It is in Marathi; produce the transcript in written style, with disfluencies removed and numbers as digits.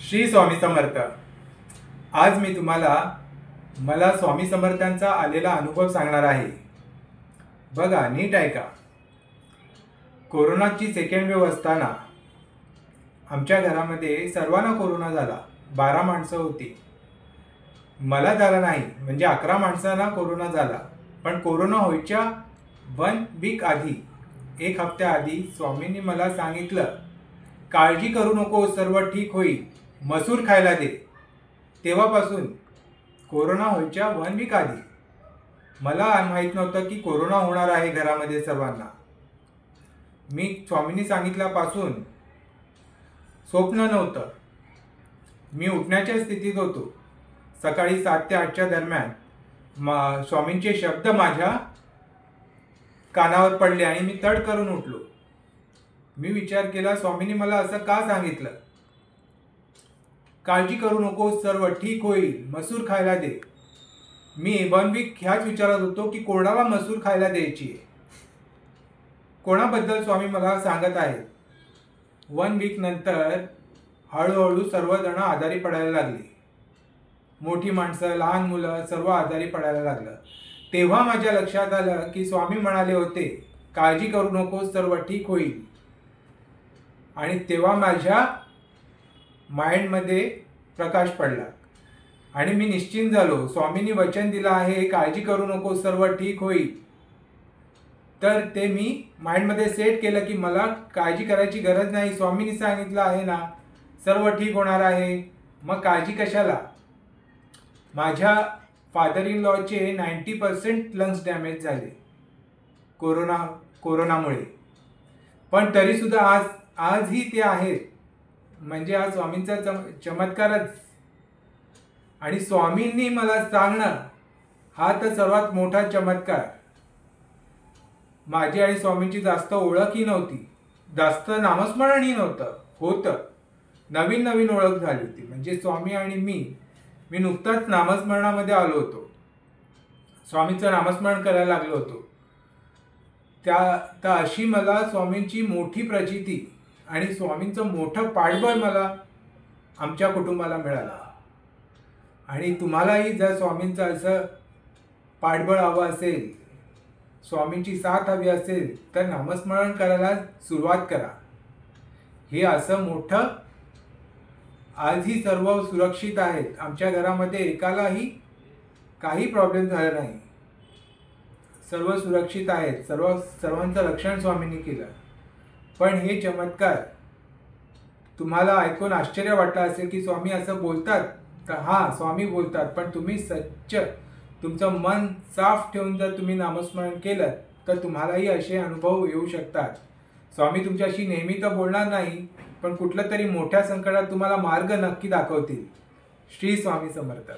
श्री स्वामी समर्थ। आज मी तुम्हाला मला स्वामी समर्थांचा आलेला अनुभव सांगणार आहे। बघा, नीट ऐका। कोरोनाची सेकंड वेव्ह असताना आमच्या घरामध्ये सर्वांना कोरोना झाला। 12 माणसं होती। मला झाला नाही, म्हणजे 11 माणसांना कोरोना झाला। पण कोरोना व्हायच्या 1 वीक आधी, 1 हफ्त्या आधी स्वामींनी मला सांगितलं, काळजी करू नको, सर्व ठीक होईल, मसूर खायला दे। तेव्हापासून कोरोना व्हायच्या 1 वीक आधी मला माहीत नव्हतं की कोरोना होणार आहे घरामध्ये सर्वांना। मी स्वामींनी सांगितल्यापासून स्वप्न नव्हतं, मी उठण्याच्या स्थितीत होतो। सकाळी 7 ते 8च्या दरम्यान स्वामींचे शब्द माझ्या कानावर पडले आणि मी तड करून उठलो। मी विचार केला, स्वामींनी मला असं का सांगितलं? काळजी करू नको, सर्व ठीक होईल, मसूर खायला दे। मी 1 वीक ह्याच विचारात होतो की कोणाला मसूर खायला द्यायची आहे, कोणाबद्दल स्वामी मला सांगत आहेत। 1 वीक नंतर हळूहळू सर्वजण आजारी पडायला लागली। मोठी माणसं, लहान मुलं सर्व आजारी पडायला लागलं। तेव्हा माझ्या लक्षात आलं की स्वामी म्हणाले होते, काळजी करू नको, सर्व ठीक होईल। आणि तेव्हा माझ्या माइंडमध्ये प्रकाश पडला आणि मी निश्चिंत झालो। स्वामींनी वचन दिलं आहे, काळजी करू नको, सर्व ठीक होईल। तर ते मी माइंडमध्ये सेट केलं की मला काळजी करायची गरज नाही, स्वामींनी सांगितलं आहे ना सर्व ठीक होणार आहे, मग काळजी कशाला। माझ्या फादर इन लॉचे 90% लंग्स डॅमेज झाले कोरोनामुळे। पण तरीसुद्धा आजही ते आहेत, म्हणजे हा स्वामींचा चमत्कारच। आणि स्वामींनी मला सांगणं हा तर सर्वात मोठा चमत्कार। माझी आणि स्वामींची जास्त ओळखही नव्हती, जास्त नामस्मरणही होतं। नवीन नवीन ओळख झाली होती, म्हणजे स्वामी आणि मी नुकताच नामस्मरणामध्ये आलो होतो, स्वामींचं नामस्मरण करायला लागलो होतो। तर अशी मला स्वामींची मोठी प्रचिती आणि स्वामींचं मोठं पाठबळ मला आमच्या कुटुंबाला मिळालं। आणि तुम्हालाही जर स्वामींचं असं पाठबळ हवं असेल, स्वामींची साथ हवी असेल, तर नामस्मरण करायला सुरुवात करा। हे असं मोठं, आजही सर्व सुरक्षित आहेत। आमच्या घरामध्ये एकालाही काही प्रॉब्लेम झाला नाही, सर्व सुरक्षित आहेत। सर्वांचं रक्षण स्वामींनी केलं। पण हे चमत्कार तुम्हाला ऐकून आश्चर्य वाटलं असेल की स्वामी असं बोलतात, तर हां, स्वामी बोलतात। पण तुम्ही तुमचं मन साफ ठेवून जर तुम्ही नामस्मरण केलं तर तुम्हालाही असे अनुभव येऊ शकतात। स्वामी तुमच्याशी नेहमी तर बोलणार नाही, पण कुठलं तरी मोठ्या संकटात तुम्हाला मार्ग नक्की दाखवतील। श्री स्वामी समर्थ।